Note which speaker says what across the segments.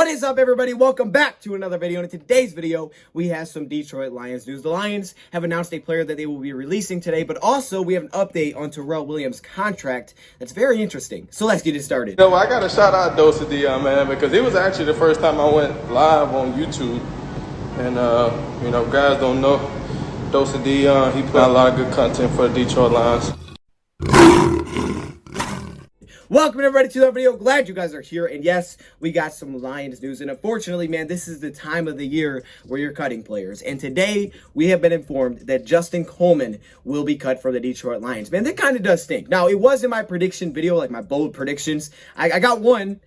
Speaker 1: What is up, everybody? Welcome back to another video. And in today's video, we have some Detroit Lions news. The Lions have announced a player that they will be releasing today, but also we have an update on Terrell Williams' contract that's very interesting. So let's get it started.
Speaker 2: You know, I got to shout out DoseOfDion, man, because it was actually the first time I went live on YouTube. And, you know, guys don't know DoseOfDion. He put out a lot of good content for the Detroit Lions.
Speaker 1: Welcome everybody to the video. Glad you guys are here. And yes, we got some Lions news. And unfortunately, man, this is the time of the year where you're cutting players. And today we have been informed that Justin Coleman will be cut from the Detroit Lions. Man, that kind of does stink. Now, it was in my prediction video, like my bold predictions. I got one.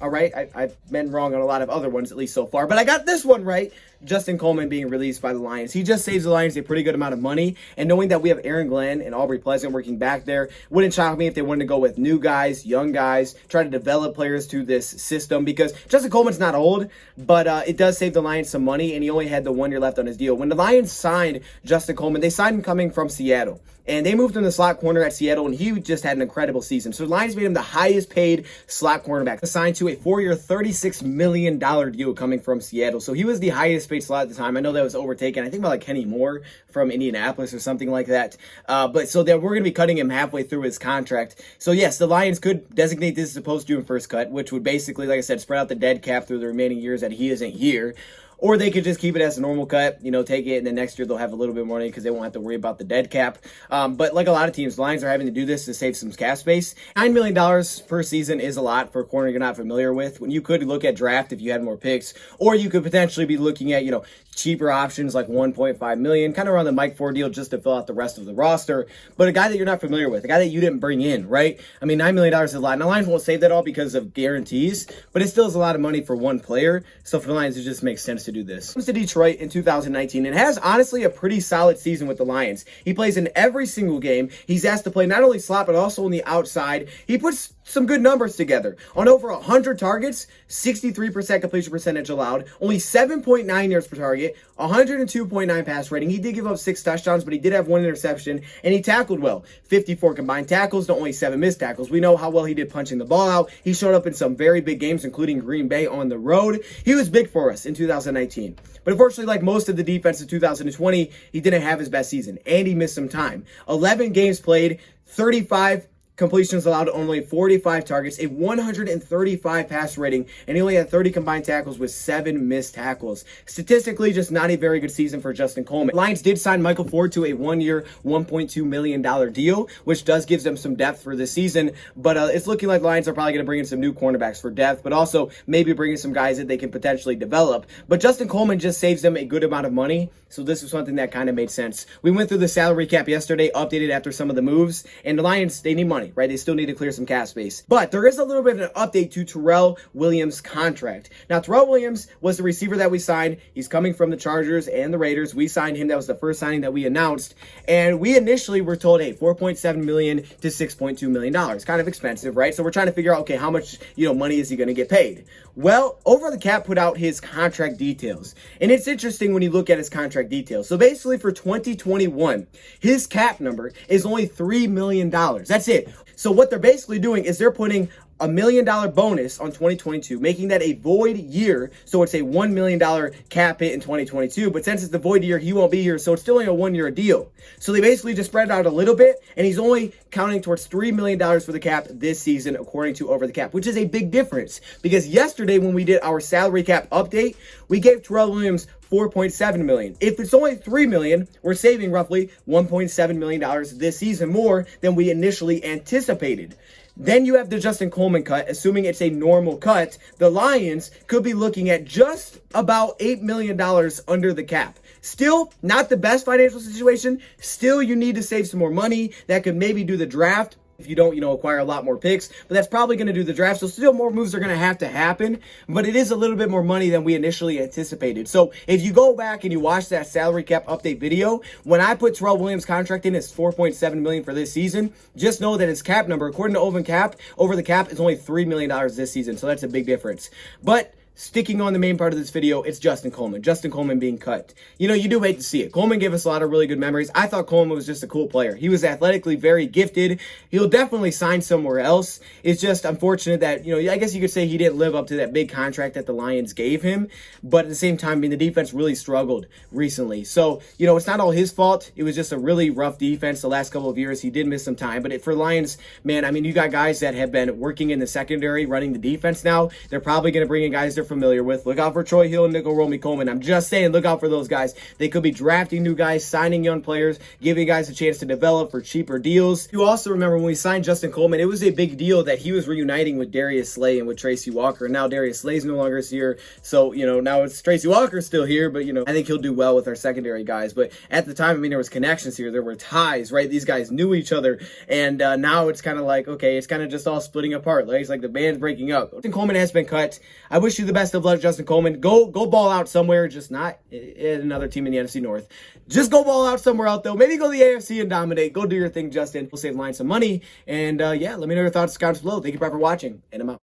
Speaker 1: All right, I've been wrong on a lot of other ones, at least so far. But I got this one right. Justin Coleman being released by the Lions. He just saves the Lions a pretty good amount of money. And knowing that we have Aaron Glenn and Aubrey Pleasant working back there, wouldn't shock me if they wanted to go with new guys, young guys, try to develop players to this system. Because Justin Coleman's not old, but it does save the Lions some money. And he only had the 1 year left on his deal. When the Lions signed Justin Coleman, they signed him coming from Seattle. And they moved him to slot corner at Seattle, and he just had an incredible season. So the Lions made him the highest paid slot cornerback, assigned to a 4-year, $36 million deal coming from Seattle. So he was the highest paid slot at the time. I know that was overtaken, I think, by like Kenny Moore from Indianapolis or something like that. But so that we're going to be cutting him halfway through his contract. So yes, the Lions could designate this as opposed to in first cut, which would basically, like I said, spread out the dead cap through the remaining years that he isn't here. Or they could just keep it as a normal cut, you know, take it, and then next year they'll have a little bit more money because they won't have to worry about the dead cap. But like a lot of teams, the Lions are having to do this to save some cap space. $9 million per season is a lot for a corner you're not familiar with. When you could look at draft if you had more picks, or you could potentially be looking at, you know, cheaper options like $1.5 million, kind of around the Mike Ford deal just to fill out the rest of the roster. But a guy that you're not familiar with, a guy that you didn't bring in, right? I mean, $9 million is a lot. Now, Lions won't save that all because of guarantees, but it still is a lot of money for one player. So for the Lions, it just makes sense to do this. Comes to Detroit in 2019 and has honestly a pretty solid season with the Lions. He plays in every single game. He's asked to play not only slot, but also on the outside. He puts some good numbers together. On over 100 targets, 63% completion percentage allowed, only 7.9 yards per target, 102.9 pass rating. He did give up 6 touchdowns, but he did have 1 interception, and he tackled well. 54 combined tackles to only 7 missed tackles. We know how well he did punching the ball out. He showed up in some very big games, including Green Bay on the road. He was big for us in 2019. But unfortunately, like most of the defense in 2020, he didn't have his best season, and he missed some time. 11 games played, 35 completions allowed, only 45 targets, a 135 pass rating, and he only had 30 combined tackles with 7 missed tackles. Statistically, just not a very good season for Justin Coleman. Lions did sign Michael Ford to a 1-year, $1.2 million deal, which does give them some depth for this season, but it's looking like Lions are probably going to bring in some new cornerbacks for depth, but also maybe bring in some guys that they can potentially develop. But Justin Coleman just saves them a good amount of money, so this is something that kind of made sense. We went through the salary cap yesterday, updated after some of the moves, and the Lions, they need money, right? They still need to clear some cap space. But there is a little bit of an update to Terrell Williams' contract. Now, Terrell Williams was the receiver that we signed. He's coming from the Chargers and the Raiders. We signed him. That was the first signing that we announced. And we initially were told, hey, $4.7 million to $6.2 million. Kind of expensive, right? So we're trying to figure out, okay, how much, money is he going to get paid? Well, Over the Cap put out his contract details. And it's interesting when you look at his contract details. So basically for 2021, his cap number is only $3 million. That's it. So what they're basically doing is they're putting $1 million bonus on 2022, making that a void year. So it's a $1 million cap hit in 2022. But since it's the void year, he won't be here. So it's still only a 1-year deal. So they basically just spread it out a little bit. And he's only counting towards $3 million for the cap this season, according to Over the Cap, which is a big difference. Because yesterday when we did our salary cap update, we gave Terrell Williams $4.7 million. If it's only $3 million, we're saving roughly $1.7 million this season, more than we initially anticipated. Then you have the Justin Coleman cut. Assuming it's a normal cut, the Lions could be looking at just about $8 million under the cap. Still, not the best financial situation. Still, you need to save some more money. That could maybe do the draft if you don't, acquire a lot more picks. But that's probably going to do the draft. So still more moves are going to happen. But it is a little bit more money than we initially anticipated. So if you go back and you watch that salary cap update video, when I put Terrell Williams' contract in as $4.7 million for this season, just know that his cap number, according to Over the Cap, is only $3 million this season. So that's a big difference. But sticking on the main part of this video, it's Justin Coleman. Justin Coleman being cut. You know, you do hate to see it. Coleman gave us a lot of really good memories. I thought Coleman was just a cool player. He was athletically very gifted. He'll definitely sign somewhere else. It's just unfortunate that, you know, I guess you could say he didn't live up to that big contract that the Lions gave him. But at the same time, I mean, the defense really struggled recently. So, you know, it's not all his fault. It was just a really rough defense the last couple of years. He did miss some time. But for Lions, man, I mean, you got guys that have been working in the secondary, running the defense now. They're probably going to bring in guys they're familiar with. Look out for Troy Hill and Nickel Romy Coleman. I'm just saying, look out for those guys. They could be drafting new guys, signing young players, giving guys a chance to develop for cheaper deals. You also remember when we signed Justin Coleman, it was a big deal that he was reuniting with Darius Slay and with Tracy Walker. And now Darius Slay's no longer here. So, you know, now it's Tracy Walker still here, but, you know, I think he'll do well with our secondary guys. But at the time, I mean, there was connections here. There were ties, right? These guys knew each other. And now it's kind of like, okay, it's kind of just all splitting apart. Like, it's like the band's breaking up. Justin Coleman has been cut. I wish you the best of luck, Justin Coleman. Go ball out somewhere, just not at another team in the NFC North. Just go ball out somewhere out, though. Maybe go to the AFC and dominate. Go do your thing, Justin. We'll save Lions some money. And, yeah, let me know your thoughts in the comments below. Thank you for watching, and I'm out.